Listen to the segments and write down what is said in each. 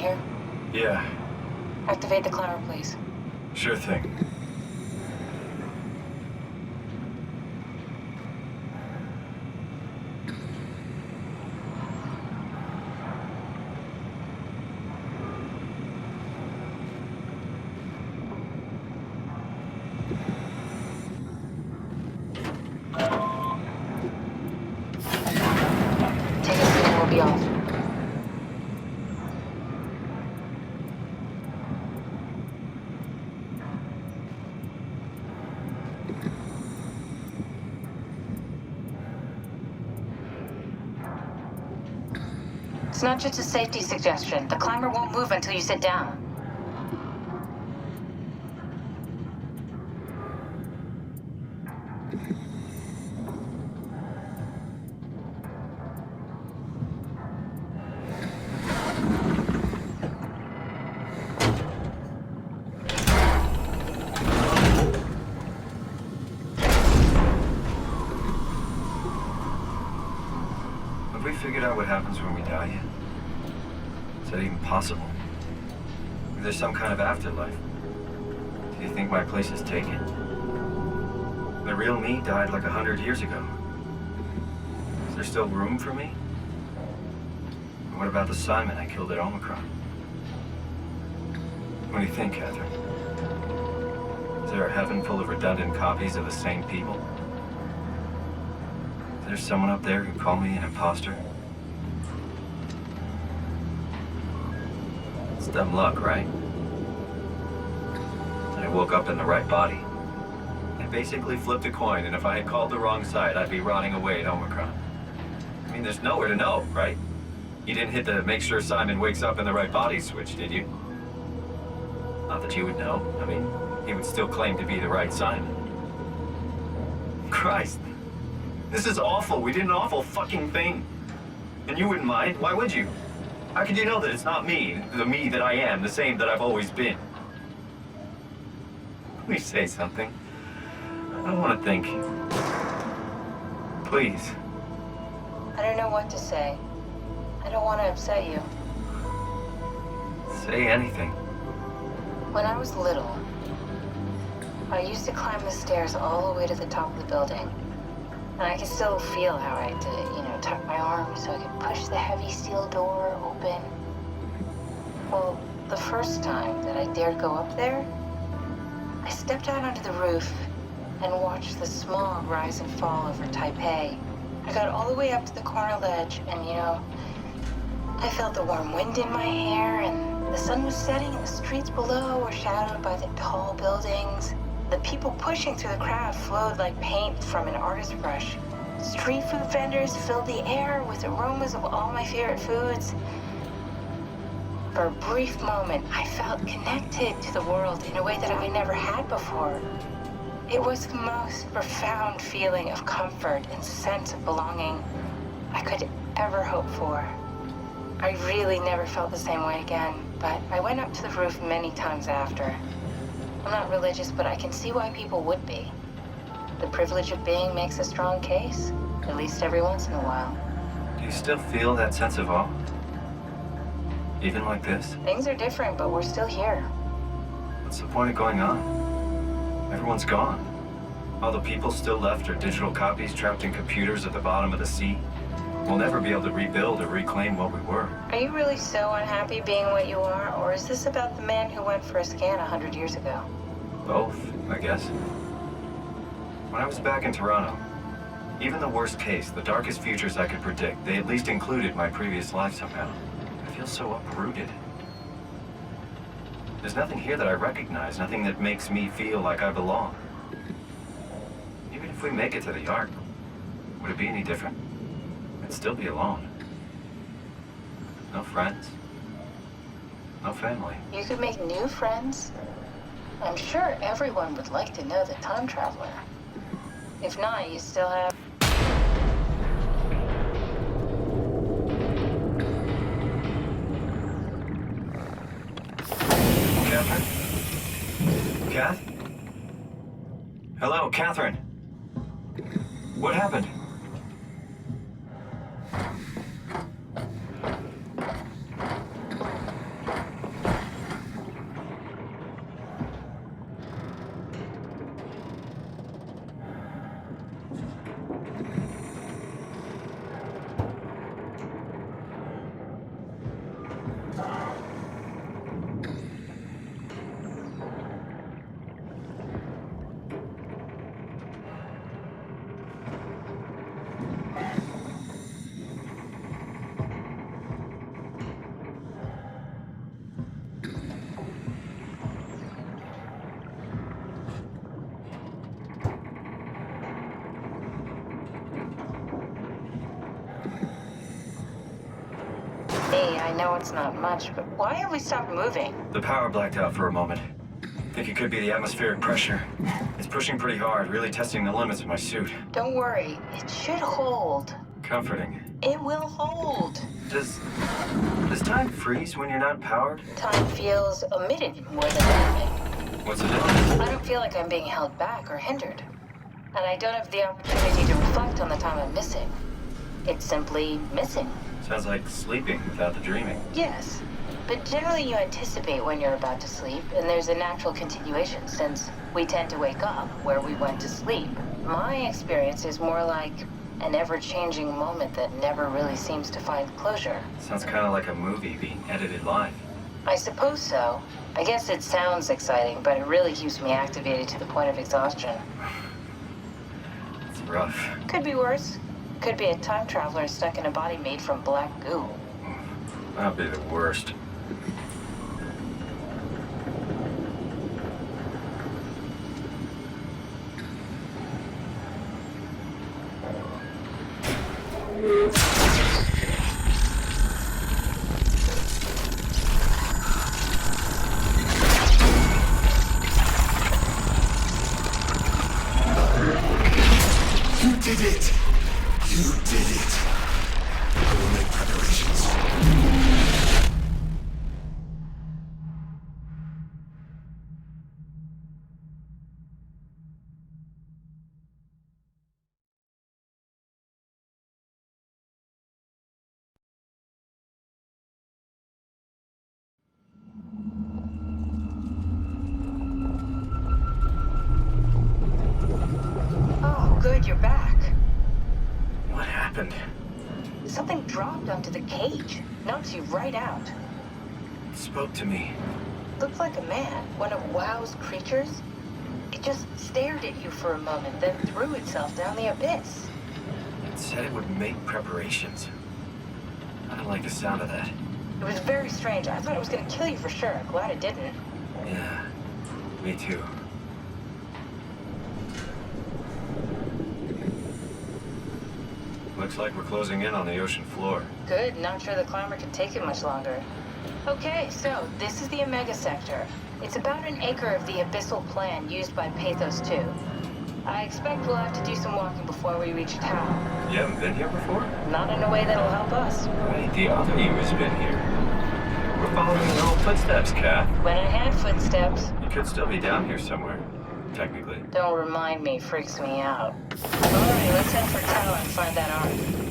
here? Yeah, Activate the climber, please. sure thing. Take a seat and we'll be off. It's not just a safety suggestion. The climber won't move until you sit down. Have we figured out what happens when we die yet? Is that even possible? Is there some kind of afterlife? Do you think my place is taken? The real me died like 100 years ago. Is there still room for me? And what about the Simon I killed at Omicron? What do you think, Catherine? Is there a heaven full of redundant copies of the same people? Is there someone up there who called me an imposter? It's dumb luck, right? I woke up in the right body. I basically flipped a coin, and if I had called the wrong side, I'd be rotting away at Omicron. I mean, there's nowhere to know, right? You didn't hit the make sure Simon wakes up in the right body switch, did you? Not that you would know. I mean, he would still claim to be the right Simon. Christ. This is awful. We did an awful fucking thing. And you wouldn't mind? Why would you? How could you know that it's not me, the me that I am, the same that I've always been? Please say something. I don't want to think. Please. I don't know what to say. I don't want to upset you. Say anything. When I was little, I used to climb the stairs all the way to the top of the building. And I can still feel how I had to, tuck my arms so I could push the heavy steel door open. Well, the first time that I dared go up there, I stepped out onto the roof and watched the smog rise and fall over Taipei. I got all the way up to the corner ledge and, I felt the warm wind in my hair and the sun was setting and the streets below were shadowed by the tall buildings. The people pushing through the crowd flowed like paint from an artist's brush. Street food vendors filled the air with aromas of all my favorite foods. For a brief moment, I felt connected to the world in a way that I never had before. It was the most profound feeling of comfort and sense of belonging I could ever hope for. I really never felt the same way again, but I went up to the roof many times after. I'm not religious, but I can see why people would be. The privilege of being makes a strong case, at least every once in a while. Do you still feel that sense of awe? Even like this? Things are different, but we're still here. What's the point of going on? Everyone's gone. All the people still left are digital copies trapped in computers at the bottom of the sea. We'll never be able to rebuild or reclaim what we were. Are you really so unhappy being what you are, or is this about the man who went for a scan 100 years ago? Both, I guess. When I was back in Toronto, even the worst case, the darkest futures I could predict, they at least included my previous life somehow. I feel so uprooted. There's nothing here that I recognize, nothing that makes me feel like I belong. Even if we make it to the Ark, would it be any different? I'd still be alone. No friends. No family. You could make new friends. I'm sure everyone would like to know the time traveler. If not, you still have... Catherine? Kath? Hello, Catherine. What happened? I know it's not much, but why have we stopped moving? The power blacked out for a moment. Think it could be the atmospheric pressure. It's pushing pretty hard, really testing the limits of my suit. Don't worry, it should hold. Comforting. It will hold. Does time freeze when you're not powered? Time feels omitted more than anything. What's the difference? I don't feel like I'm being held back or hindered. And I don't have the opportunity to reflect on the time I'm missing. It's simply missing. Sounds like sleeping without the dreaming. Yes. But generally you anticipate when you're about to sleep, and there's a natural continuation since we tend to wake up where we went to sleep. My experience is more like an ever-changing moment that never really seems to find closure. Sounds kind of like a movie being edited live. I suppose so. I guess it sounds exciting, but it really keeps me activated to the point of exhaustion. It's rough. Could be worse. Could be a time traveler stuck in a body made from black goo. That'd be the worst. You did it! You did it! I will make preparations. Oh, good, you're back. What happened? Something dropped onto the cage. Knocks you right out. It spoke to me. Looked like a man, one of WoW's creatures. It just stared at you for a moment, then threw itself down the abyss. It said it would make preparations. I don't like the sound of that. It was very strange. I thought it was gonna kill you for sure. Glad it didn't. Yeah, me too. Looks like we're closing in on the ocean floor. Good, not sure the climber can take it much longer. Okay, so this is the Omega Sector. It's about an acre of the abyssal plan used by Pathos 2. I expect we'll have to do some walking before we reach town. You haven't been here before? Not in a way that'll help us. Wait, the other you has been here. We're following your old footsteps, Kat. When I had footsteps, You could still be down here somewhere, technically. don't remind me, freaks me out. Alright, let's head for tower and find that ark.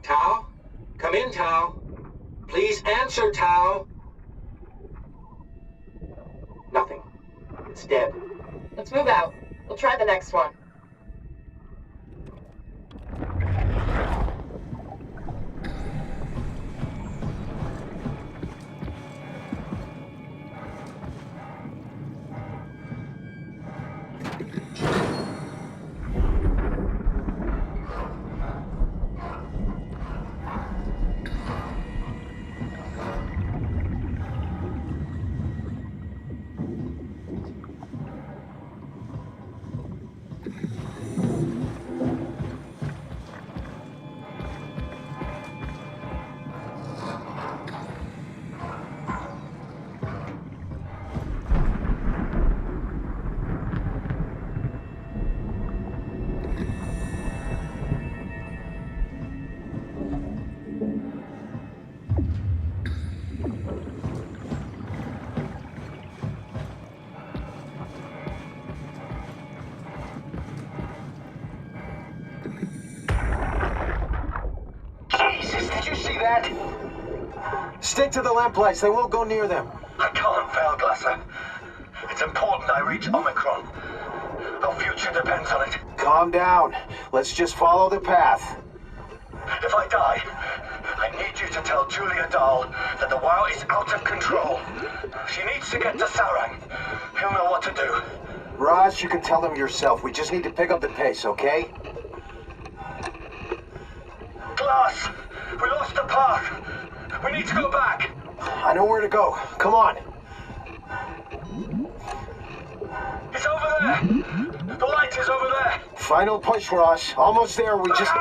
Tao? Come in, Tao. Please answer, Tao. Nothing. It's dead. Let's move out. We'll try the next one. yet? Stick to the lamplights. They won't go near them. I can't fail, Glasser. It's important I reach Omicron. Our future depends on it. Calm down. Let's just follow the path. If I die, I need you to tell Julia Dahl that the WoW is out of control. She needs to get to Sarang. He'll know what to do. Raj, you can tell them yourself. We just need to pick up the pace, okay? Glass! We lost the path! We need to go back! I know where to go. Come on. It's over there! The light is over there! Final push, Raj. Almost there. We just...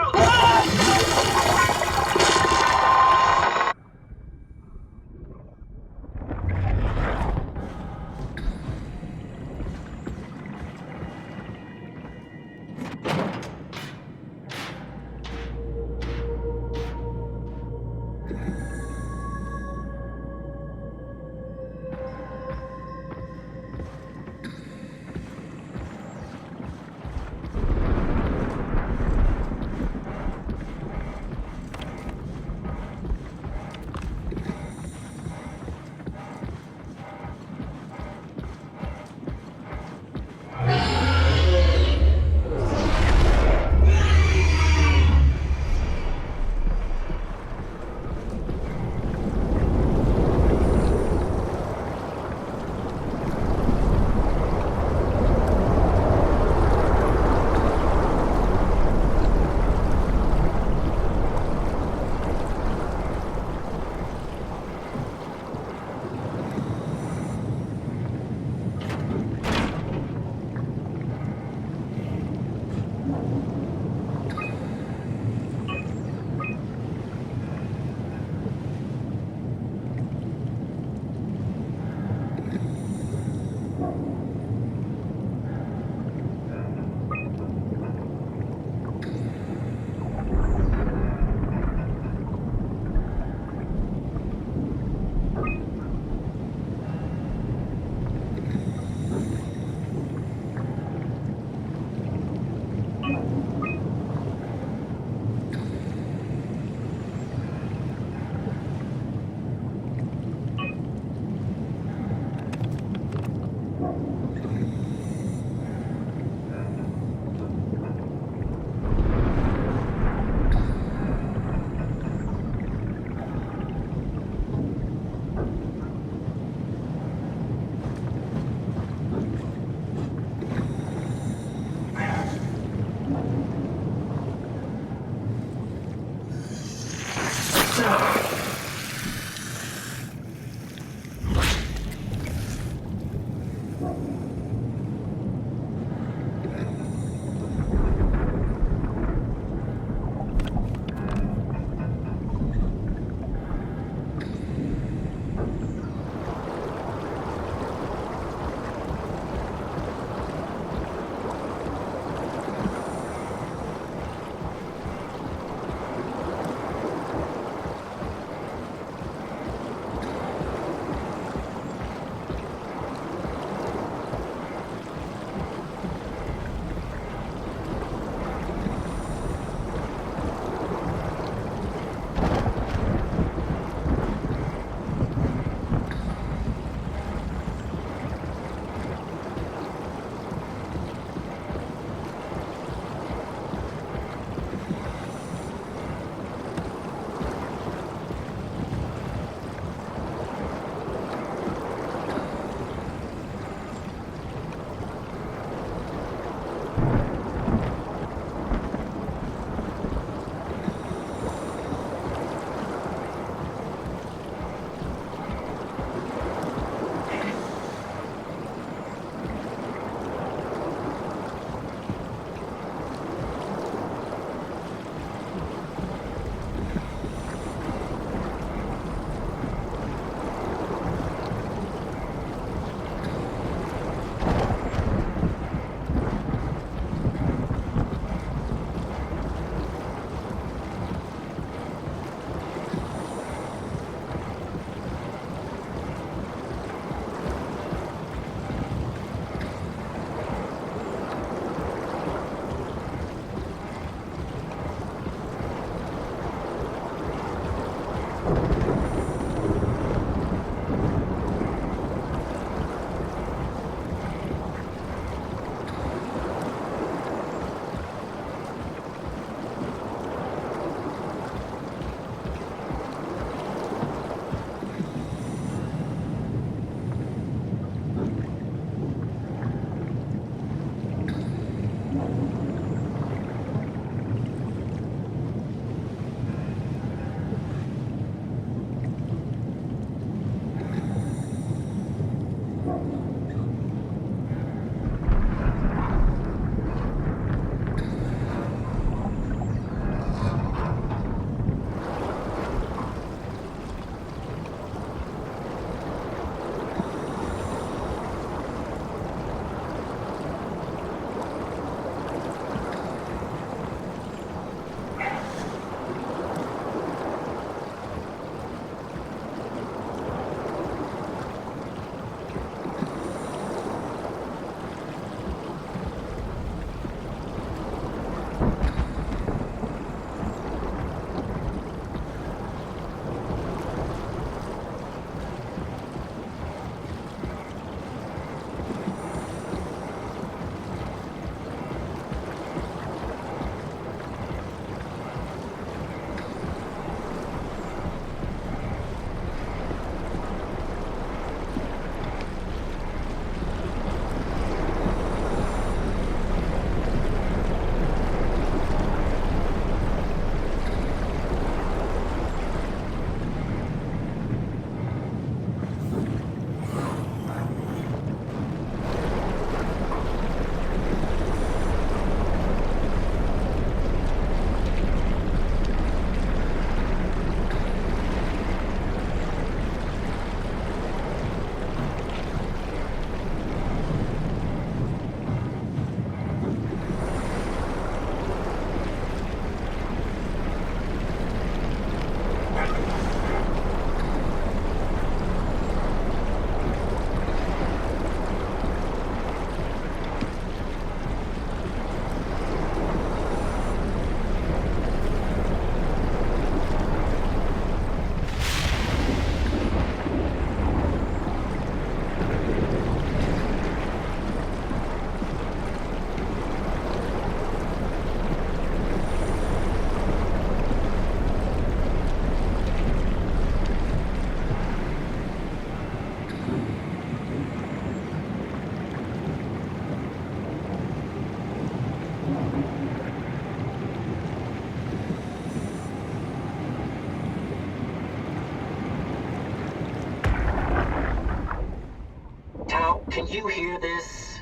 Tao, can you hear this?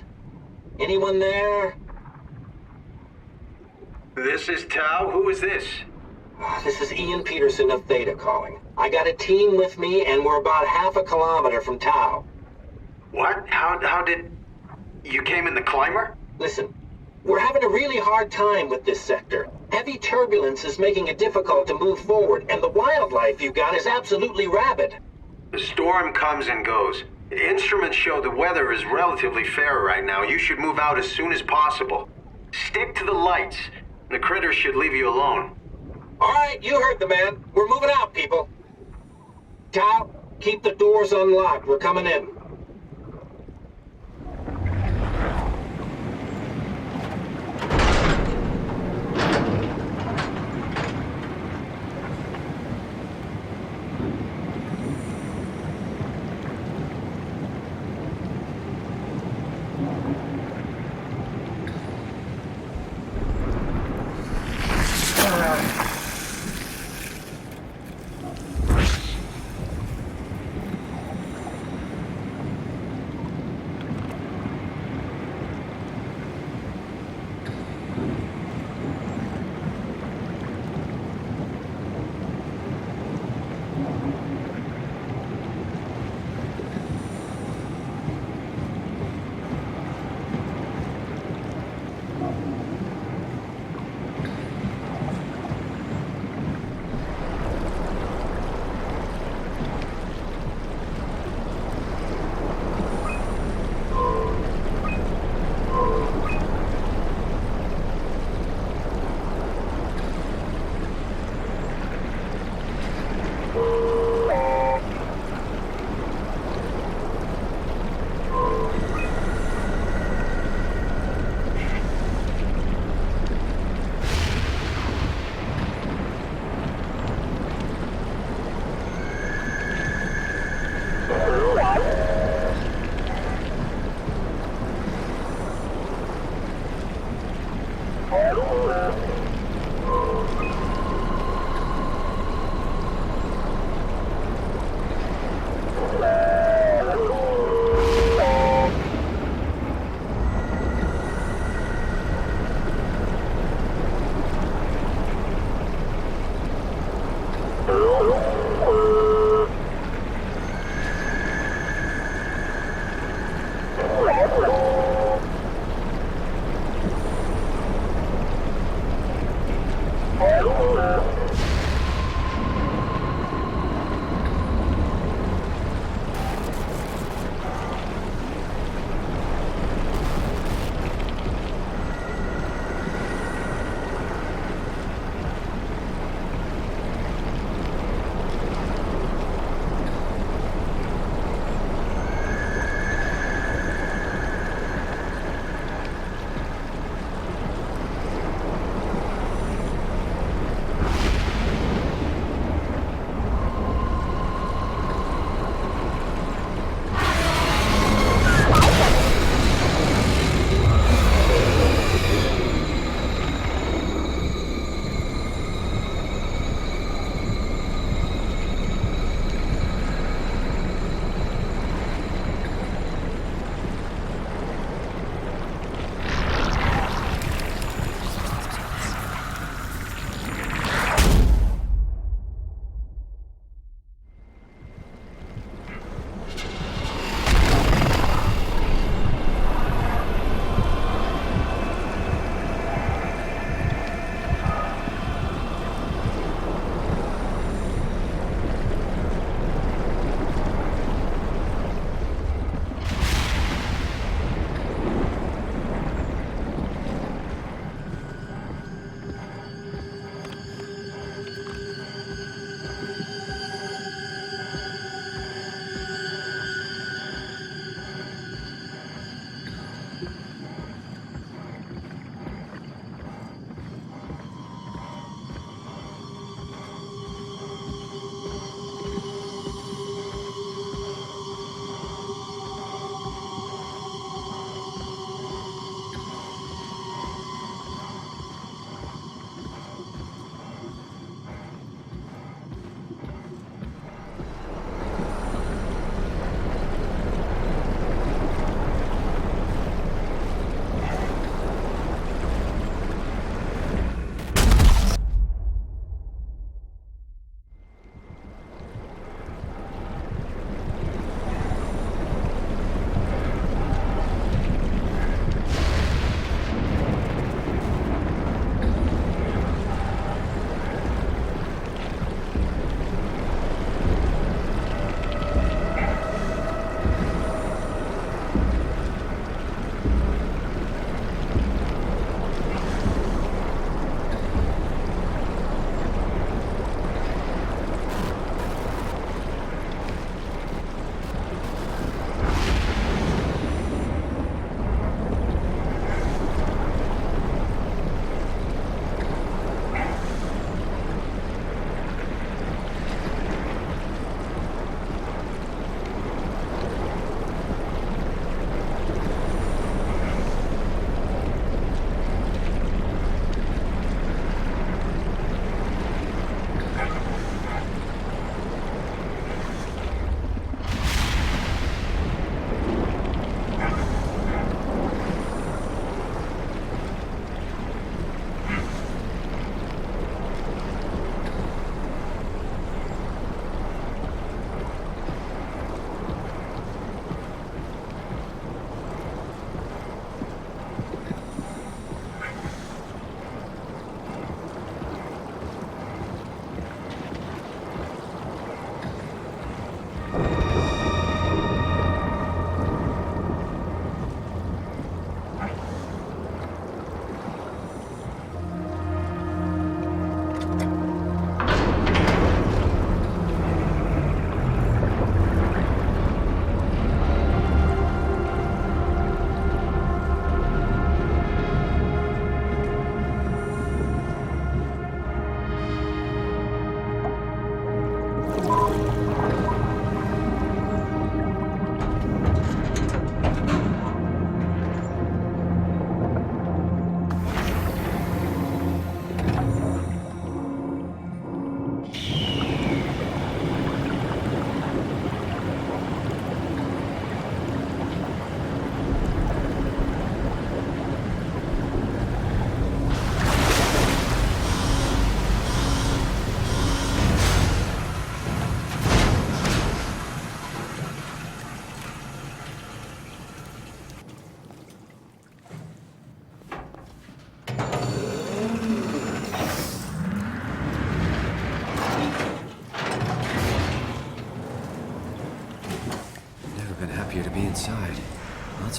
Anyone there? This is Tau. Who is this? This is Ian Peterson of Theta calling. I got a team with me, and we're about half a kilometer from Tau. What? How did... You came in the climber? Listen, we're having a really hard time with this sector. Heavy turbulence is making it difficult to move forward, and the wildlife you got is absolutely rabid. The storm comes and goes. The instruments show the weather is relatively fair right now. You should move out as soon as possible. Stick to the lights. The critters should leave you alone. All right, you heard the man. We're moving out, people. Tao, keep the doors unlocked. We're coming in.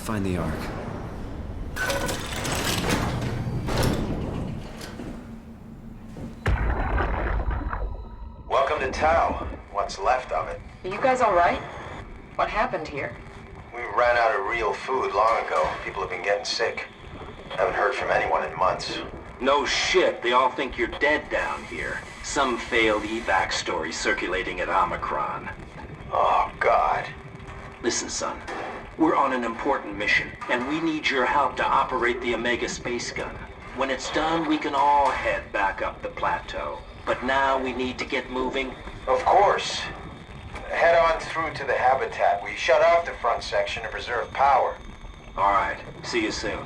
find the Ark. Welcome to Tau. What's left of it. Are you guys alright? What happened here? We ran out of real food long ago. People have been getting sick. Haven't heard from anyone in months. No shit, they all think you're dead down here. Some failed evac story circulating at Omicron. Oh, God. Listen, son. We're on an important mission, and we need your help to operate the Omega space gun. When it's done, we can all head back up the plateau. But now we need to get moving. Of course. Head on through to the habitat. We shut off the front section to preserve power. All right, see you soon.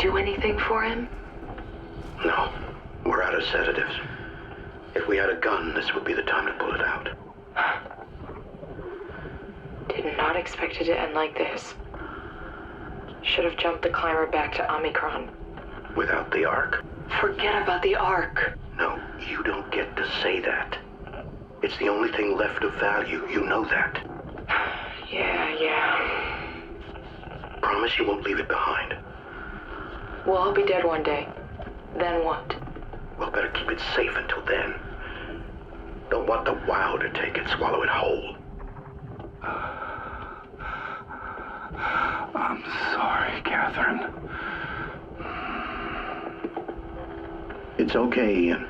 do anything for him? No. We're out of sedatives. If we had a gun, this would be the time to pull it out. Did not expect it to end like this. Should have jumped the climber back to Omicron. Without the Ark? Forget about the Ark. No, you don't get to say that. It's the only thing left of value, you know that. Yeah. Promise you won't leave it behind. Well, I'll be dead one day. Then what? Well, better keep it safe until then. Don't want the wow to take it, swallow it whole. I'm sorry, Catherine. It's okay, Ian.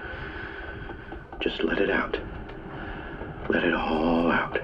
Just let it out. Let it all out.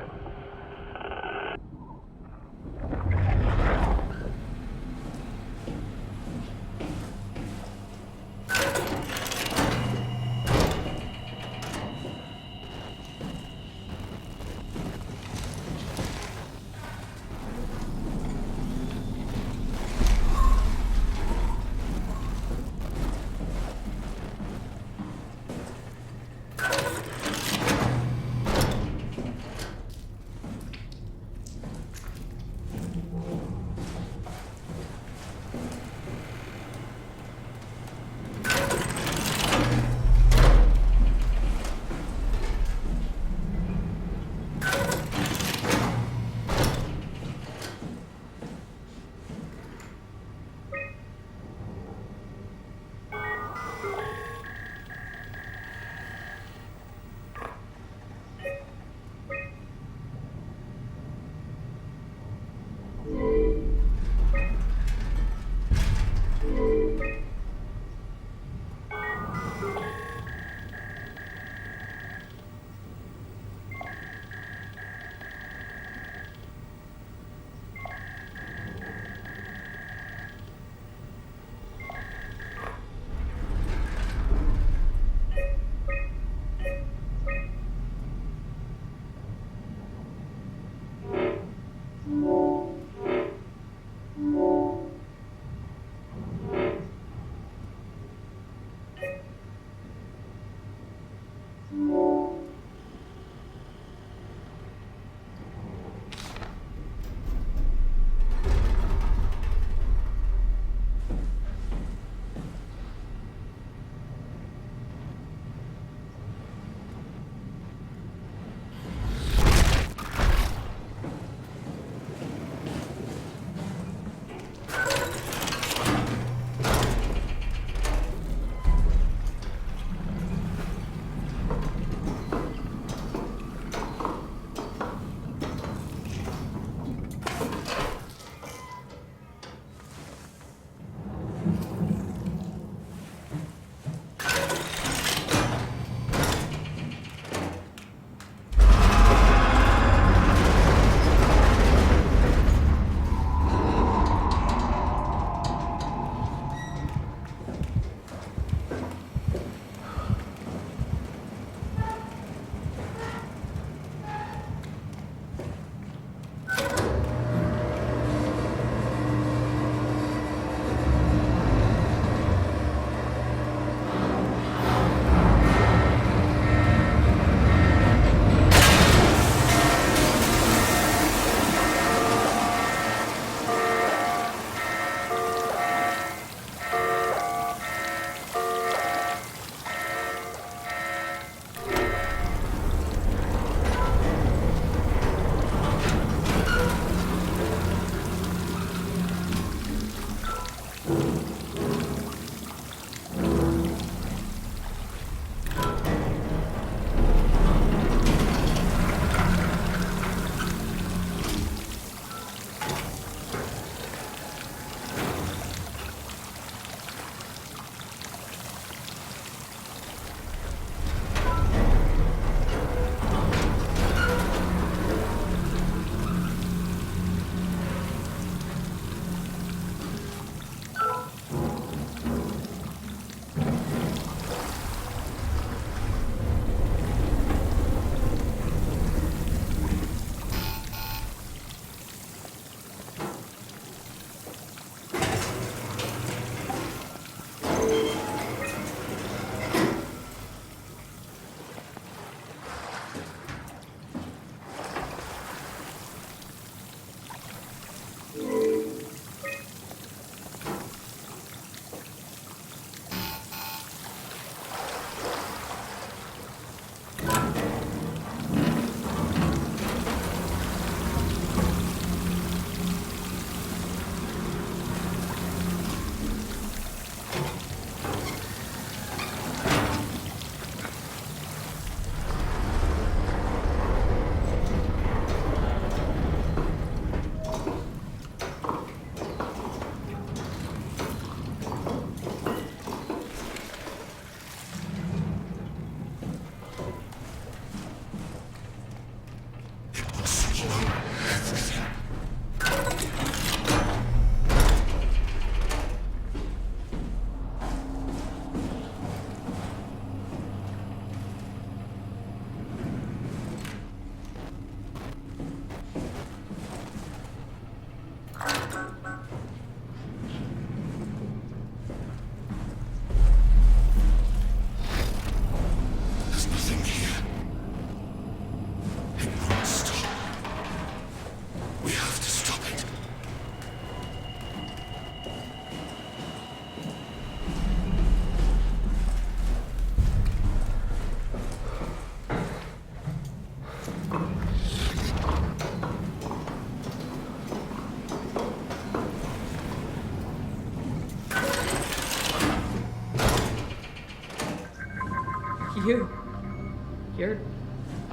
You're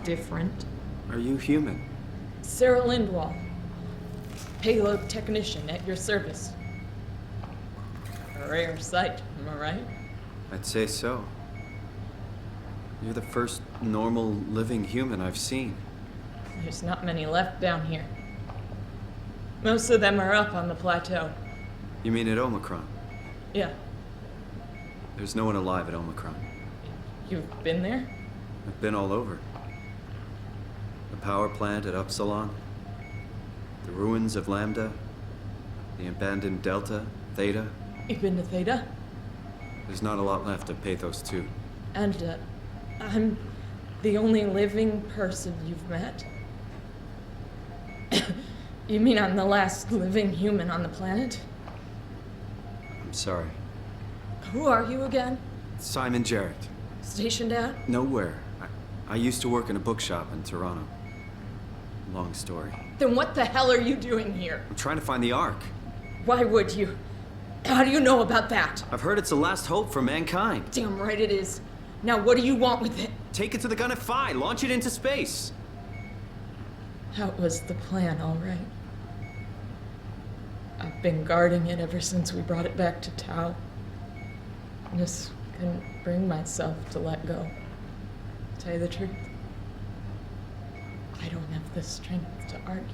different. Are you human? Sarah Lindwall, payload technician at your service. A rare sight, am I right? I'd say so. You're the first normal living human I've seen. There's not many left down here. Most of them are up on the plateau. You mean at Omicron? Yeah. There's no one alive at Omicron. You've been there? I've been all over. The power plant at Upsilon, the ruins of Lambda, the abandoned Delta, Theta. You've been to Theta? There's not a lot left of Pathos 2. And, I'm the only living person you've met? You mean I'm the last living human on the planet? I'm sorry. Who are you again? Simon Jarrett. Stationed out? Nowhere. I used to work in a bookshop in Toronto. Long story. Then what the hell are you doing here? I'm trying to find the Ark. Why would you? How do you know about that? I've heard it's the last hope for mankind. Damn right it is. Now what do you want with it? Take it to the Gun Phi. Launch it into space. That was the plan, all right. I've been guarding it ever since we brought it back to Tau. I just couldn't bring myself to let go. To tell you the truth, I don't have the strength to argue.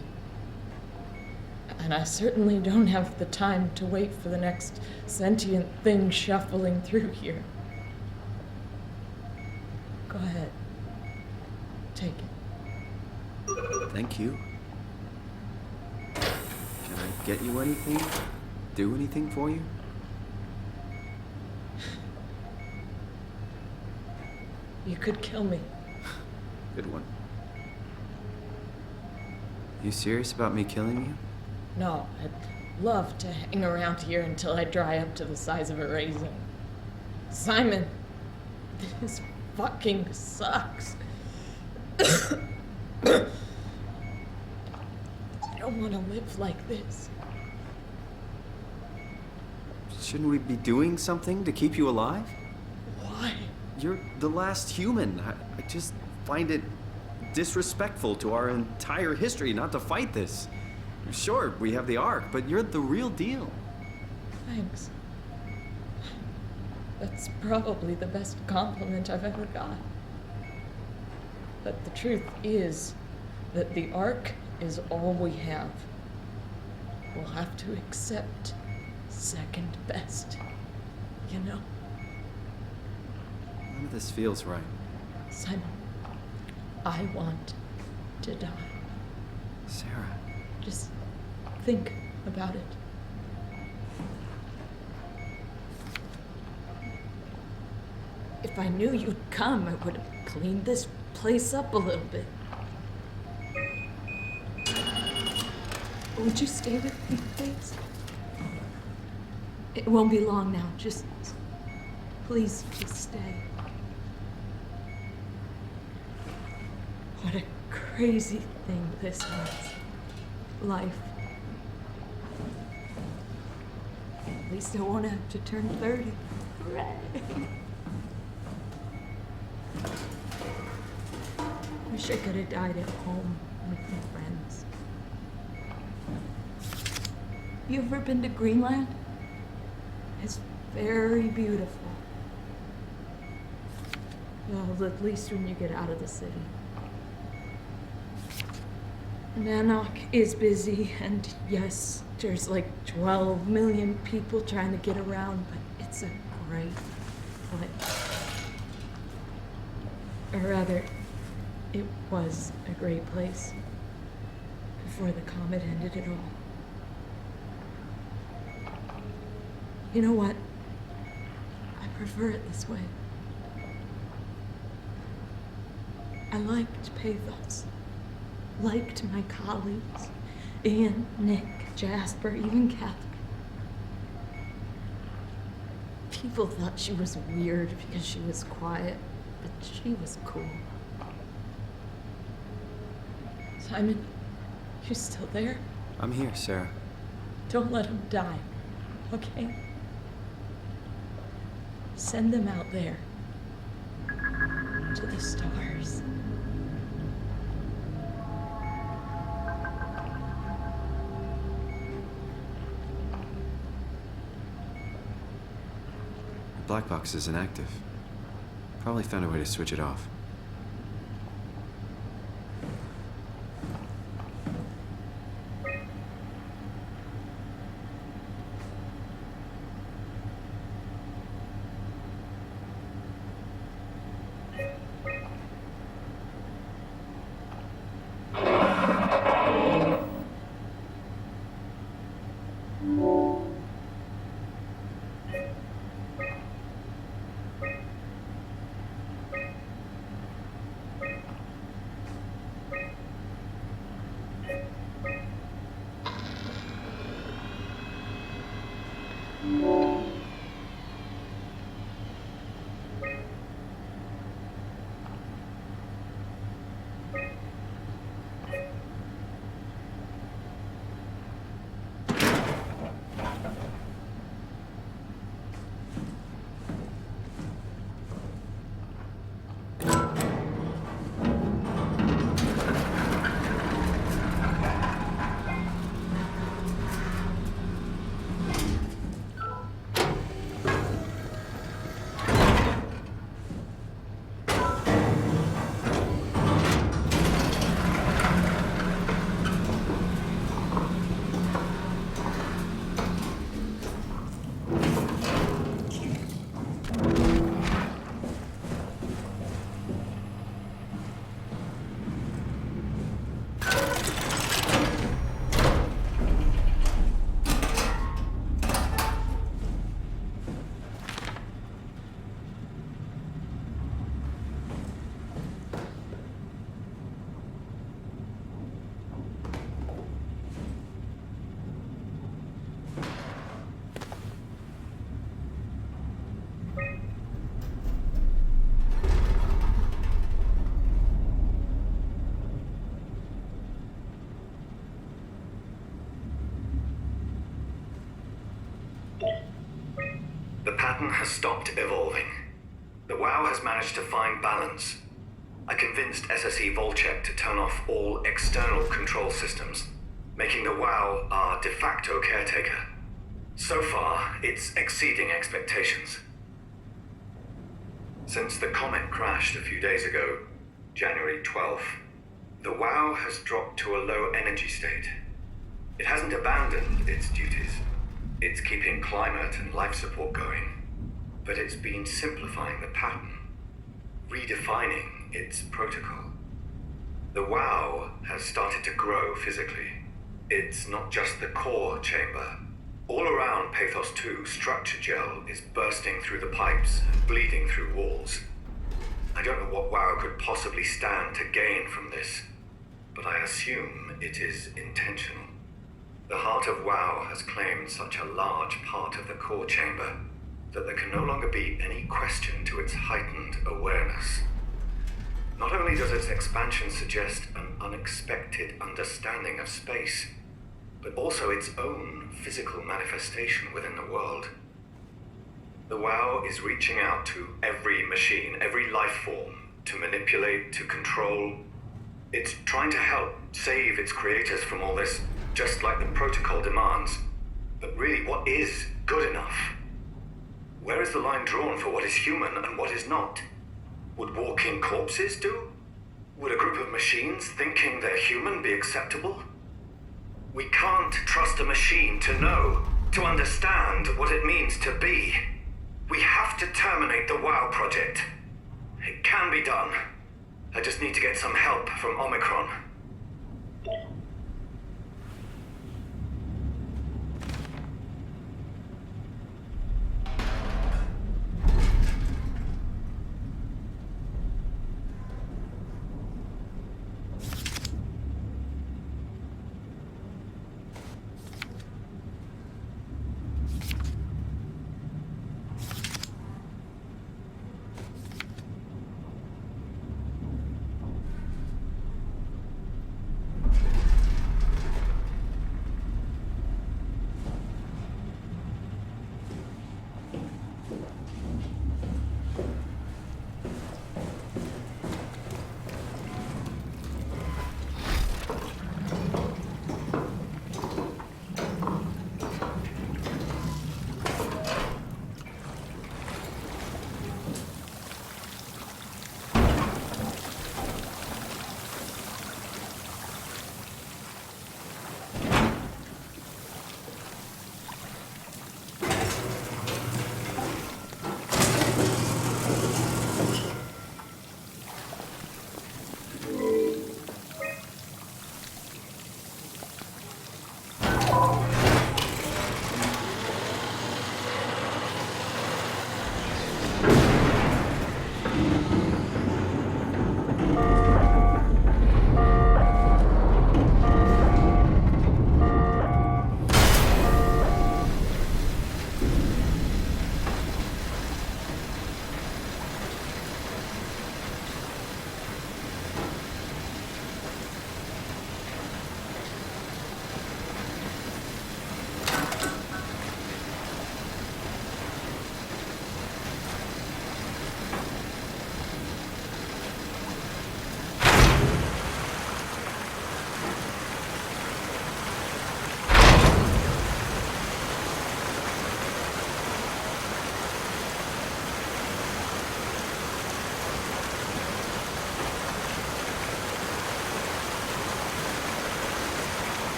And I certainly don't have the time to wait for the next sentient thing shuffling through here. Go ahead. Take it. Thank you. Can I get you anything? Do anything for you? You could kill me. Good one. You serious about me killing you? No, I'd love to hang around here until I dry up to the size of a raisin. Simon, this fucking sucks. I don't want to live like this. Shouldn't we be doing something to keep you alive? Why? You're the last human. I just find it disrespectful to our entire history not to fight this. Sure, we have the Ark, but you're the real deal. Thanks. That's probably the best compliment I've ever got. But the truth is that the Ark is all we have. We'll have to accept second best, you know? None of this feels right. Simon, I want to die. Sarah. Just think about it. If I knew you'd come, I would have cleaned this place up a little bit. Would you stay with me, please? It won't be long now. Please, just stay. What a crazy thing this was. Life. At least I won't have to turn 30. Hooray! Wish I could have died at home with my friends. You ever been to Greenland? It's very beautiful. Well, at least when you get out of the city. Nanook is busy, and yes, there's like 12 million people trying to get around, but it's a great place. Or rather, it was a great place before the comet ended it all. You know what? I prefer it this way. I liked Pathos. Liked my colleagues. Ian, Nick, Jasper, even Catherine. People thought she was weird because she was quiet, but she was cool. Simon, you still there? I'm here, Sarah. Don't let him die, okay? Send them out there. To the stars. The black box is inactive. Probably found a way to switch it off. The pattern has stopped evolving. The WoW has managed to find balance. I convinced SSE Volcheck to turn off all external control systems, making the WoW our de facto caretaker. So far, it's exceeding expectations. Since the comet crashed a few days ago, January 12th, the WoW has dropped to a low energy state. It hasn't abandoned its duties. It's keeping climate and life support going, but it's been simplifying the pattern, redefining its protocol. The WoW has started to grow physically. It's not just the core chamber. All around Pathos 2, structure gel is bursting through the pipes and bleeding through walls. I don't know what WoW could possibly stand to gain from this, but I assume it is intentional. The heart of WoW has claimed such a large part of the core chamber that there can no longer be any question to its heightened awareness. Not only does its expansion suggest an unexpected understanding of space, but also its own physical manifestation within the world. The WoW is reaching out to every machine, every life form, to manipulate, to control. It's trying to help save its creators from all this, just like the protocol demands. But really, what is good enough? Where is the line drawn for what is human and what is not? Would walking corpses do? Would a group of machines thinking they're human be acceptable? We can't trust a machine to know, to understand what it means to be. We have to terminate the WoW project. It can be done. I just need to get some help from Omicron.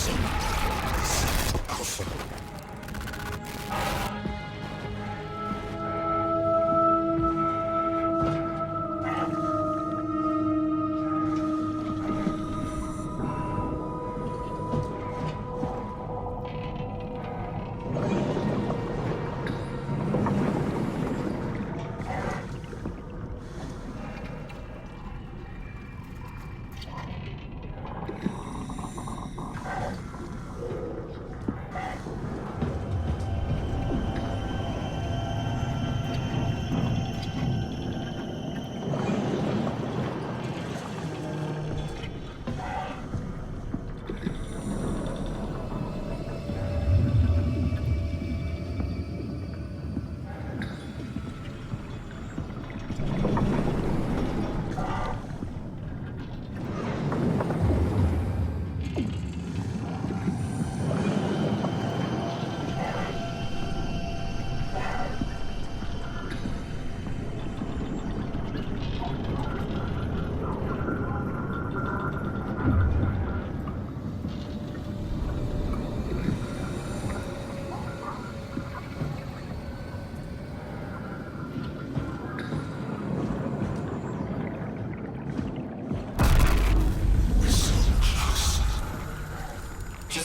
Alpha.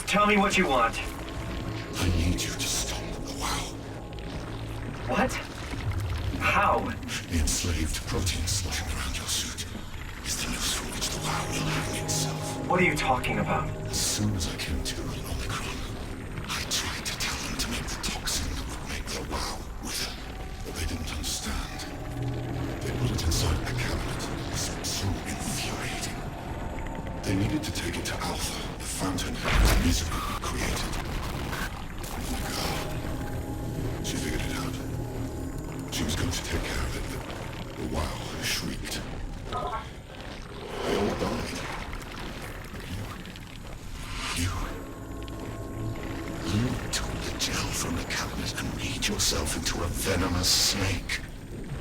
Tell me what you want. I need you to stop the WoW. What? How? The enslaved protein sloshing around your suit is the noose from which the WoW will hang itself. What are you talking about? As soon as I came to Omicron, I tried to tell them to make the toxin that would make the WoW wither, but they didn't understand. They put it inside a cabinet. It's so infuriating. They needed to take it to Alpha, the fountain that misery created. And the girl, she figured it out. She was going to take care of it, but the WoW shrieked. They all died. You took the gel from the cabinet and made yourself into a venomous snake.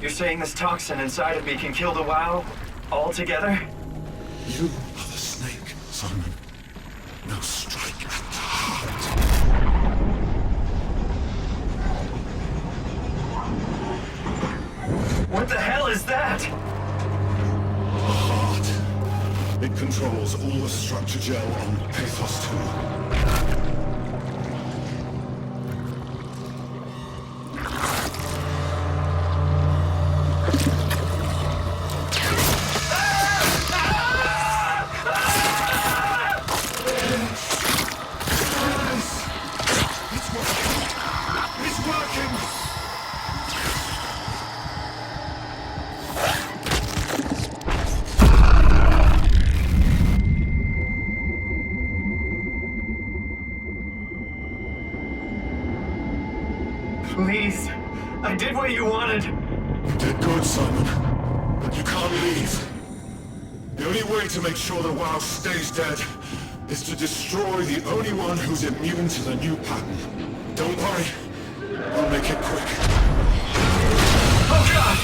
You're saying this toxin inside of me can kill the WoW altogether? You are the snake, Simon. Now strike at the heart. What the hell is that? The heart. It controls all the structure gel on Pathos 2. Please, I did what you wanted. You did good, Simon. But you can't leave. The only way to make sure the WoW stays dead is to destroy the only one who's immune to the new pattern. Don't worry. I'll make it quick. Oh, God!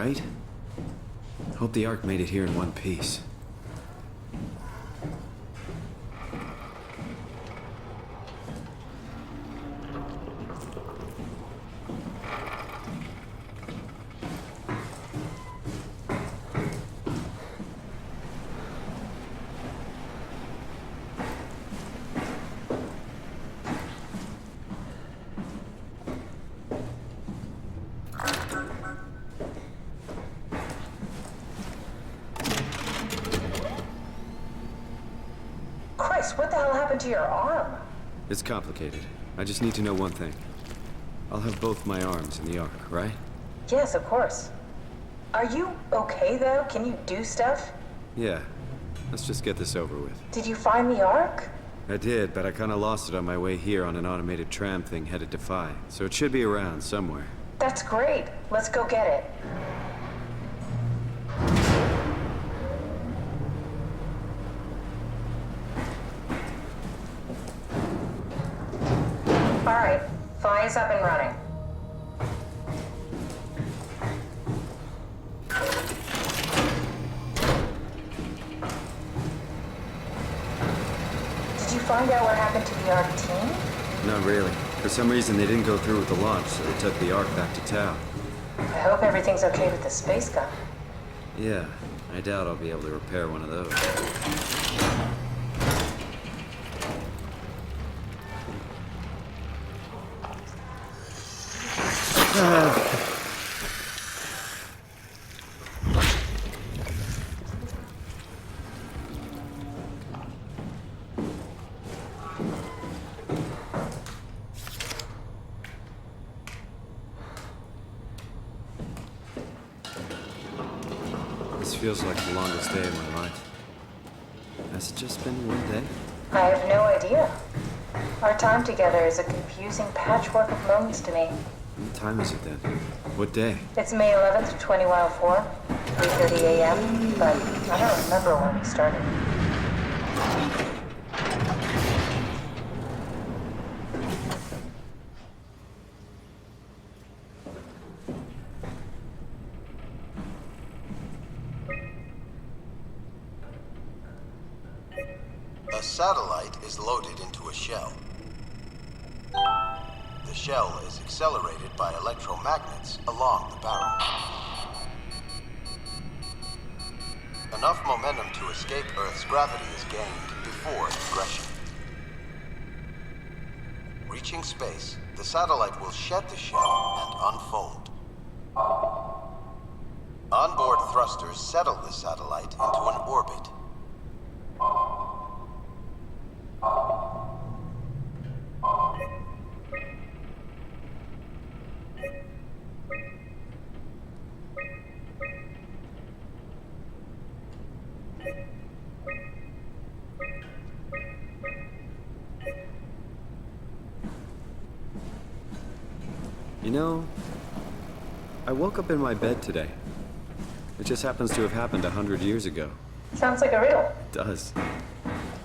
right? Hope the Ark made it here in one piece. Chris, what the hell happened to your arm? It's complicated. I just need to know one thing. I'll have both my arms in the Ark, right? Yes, of course. Are you okay, though? Can you do stuff? Yeah. Let's just get this over with. Did you find the Ark? I did, but I kinda lost it on my way here on an automated tram thing headed to Phi. So it should be around somewhere. That's great. Let's go get it. All right, Phi is up and running. Did you find out what happened to the Ark team? Not really. For some reason, they didn't go through with the launch, so they took the Ark back to town. I hope everything's okay with the space gun. Yeah, I doubt I'll be able to repair one of those. This feels like the longest day of my life. Has it just been one day? I have no idea. Our time together is a confusing patchwork of moments to me. What time is it then? What day? It's May 11th, 2004, 3:30 a.m., but I don't remember when we started. A satellite is loaded into a shell. The shell is accelerated by electromagnets along the barrel. Enough momentum to escape Earth's gravity is gained before regression. Reaching space, the satellite will shed the shell and unfold. Onboard thrusters settle the satellite into an orbit. You know, I woke up in my bed today. It just happens to have happened 100 years ago. Sounds like a riddle. It does.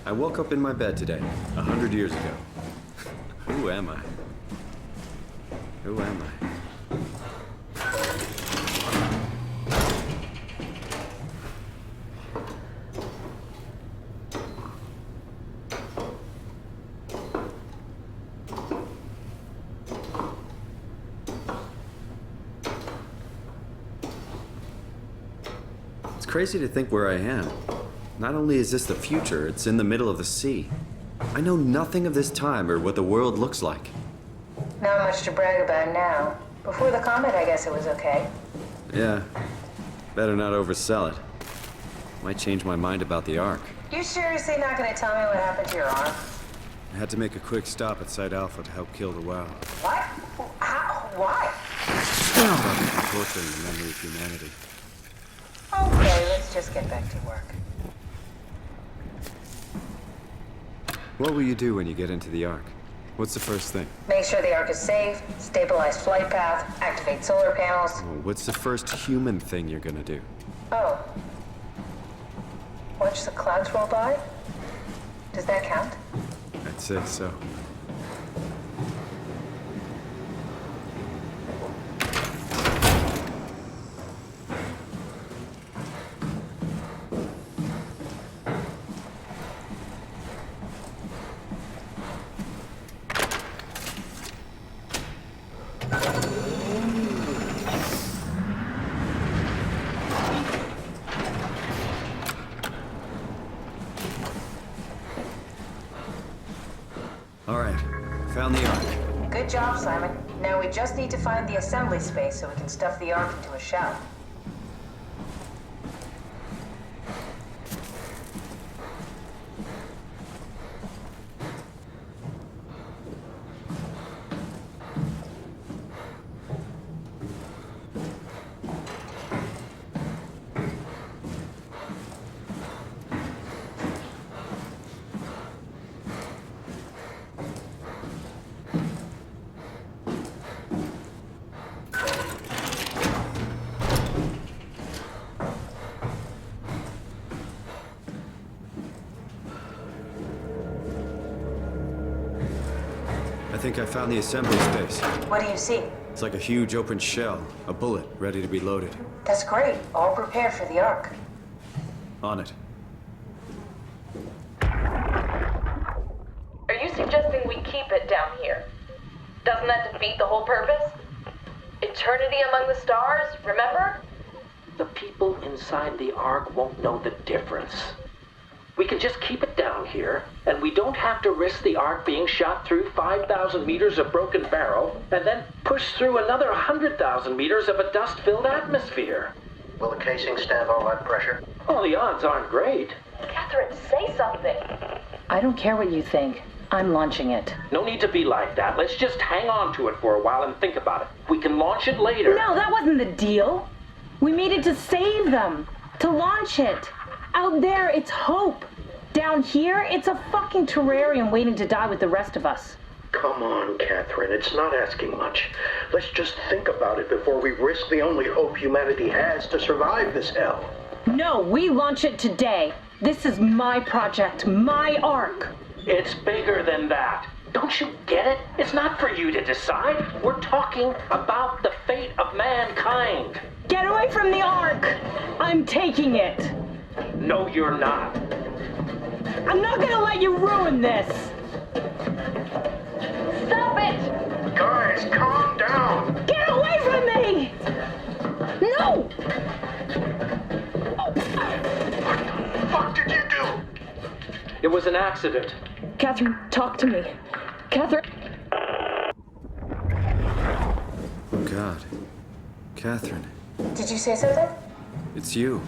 I woke up in my bed today, 100 years ago. Who am I? Who am I? It's crazy to think where I am. Not only is this the future, it's in the middle of the sea. I know nothing of this time or what the world looks like. Not much to brag about now. Before the comet, I guess it was okay. Yeah, better not oversell it. Might change my mind about the Ark. You seriously not gonna tell me what happened to your arm? I had to make a quick stop at Site Alpha to help kill the WoW. What? How? Why? Torturing the memory of humanity. Okay, let's just get back to work. What will you do when you get into the Ark? What's the first thing? Make sure the Ark is safe, stabilize flight path, activate solar panels. Oh, what's the first human thing you're gonna do? Oh. Watch the clouds roll by? Does that count? I'd say so. found the Ark. Good job, Simon. Now we just need to find the assembly space so we can stuff the Ark into a shell. I think I found the assembly space. What do you see? It's like a huge open shell, a bullet ready to be loaded. That's great. All prepared for the Ark. On it. Are you suggesting we keep it down here? Doesn't that defeat the whole purpose? Eternity among the stars, remember? The people inside the Ark won't know the difference. We can just keep it down here, and we don't have to risk the Ark being shot through 5,000 meters of broken barrel, and then push through another 100,000 meters of a dust-filled atmosphere. Will the casing stand all that pressure? Oh, the odds aren't great. Catherine, say something. I don't care what you think. I'm launching it. No need to be like that. Let's just hang on to it for a while and think about it. We can launch it later. No, that wasn't the deal. We made it to save them, to launch it. Out there, it's hope. Down here, it's a fucking terrarium waiting to die with the rest of us. Come on, Catherine. It's not asking much. Let's just think about it before we risk the only hope humanity has to survive this hell. No, we launch it today. This is my project, my Ark. It's bigger than that. Don't you get it? It's not for you to decide. We're talking about the fate of mankind. Get away from the Ark! I'm taking it. No, you're not. I'm not gonna let you ruin this. Stop it! Guys, calm down. Get away from me! No! What the fuck did you do? It was an accident. Catherine, talk to me. Catherine. Oh, God. Catherine, Did you say something? it's you.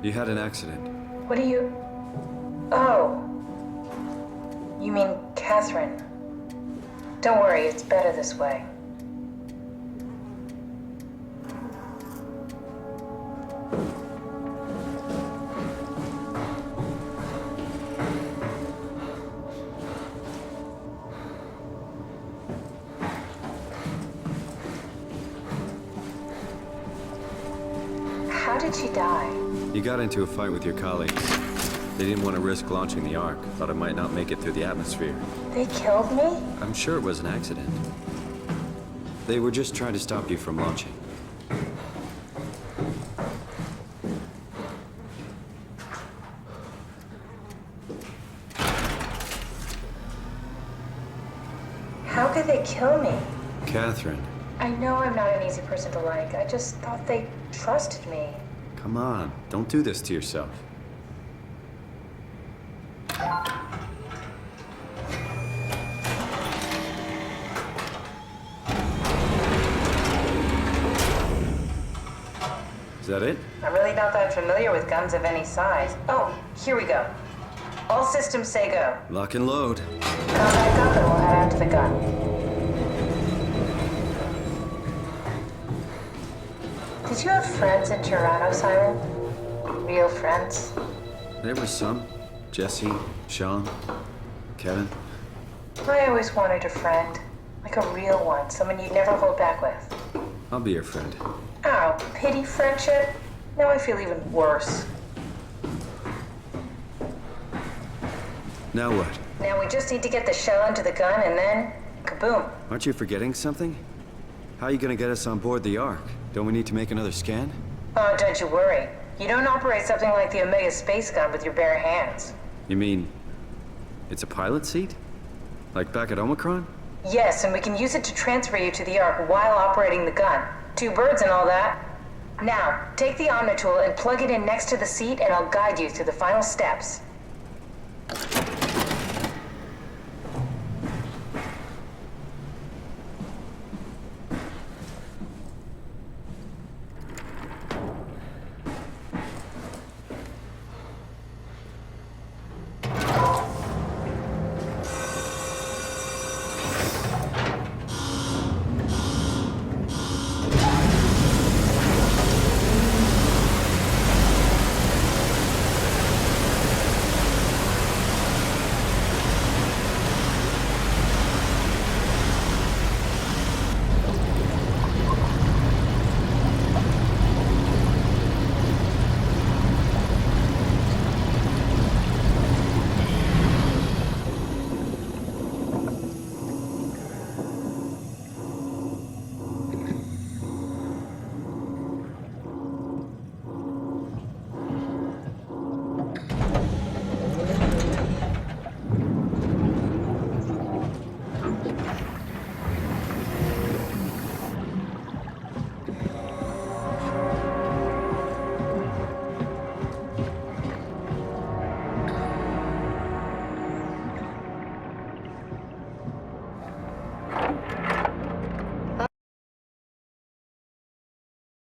You had an accident. What are you... Oh. You mean Catherine. Don't worry, it's better this way. How did she die? You got into a fight with your colleagues. They didn't want to risk launching the Ark. Thought it might not make it through the atmosphere. They killed me? I'm sure it was an accident. They were just trying to stop you from launching. How could they kill me? Catherine, I know I'm not an easy person to like. I just thought they trusted me. come on. Don't do this to yourself. Is that it? I'm really not that familiar with guns of any size. Oh, here we go. All systems say go. Lock and load. Combat up and we'll head out to the gun. Did you have friends in Toronto, Simon? Real friends? There were some. Jesse, Sean, Kevin. I always wanted a friend. Like a real one. Someone you'd never hold back with. I'll be your friend. Oh, pity friendship? Now I feel even worse. Now what? Now we just need to get the shell into the gun and then... kaboom. Aren't you forgetting something? How are you gonna get us on board the Ark? Don't we need to make another scan? Oh, don't you worry. You don't operate something like the Omega space gun with your bare hands. You mean it's a pilot seat? Like back at Omicron? Yes, and we can use it to transfer you to the Ark while operating the gun. 2 birds and all that. Now, take the Omnitool and plug it in next to the seat and I'll guide you through the final steps.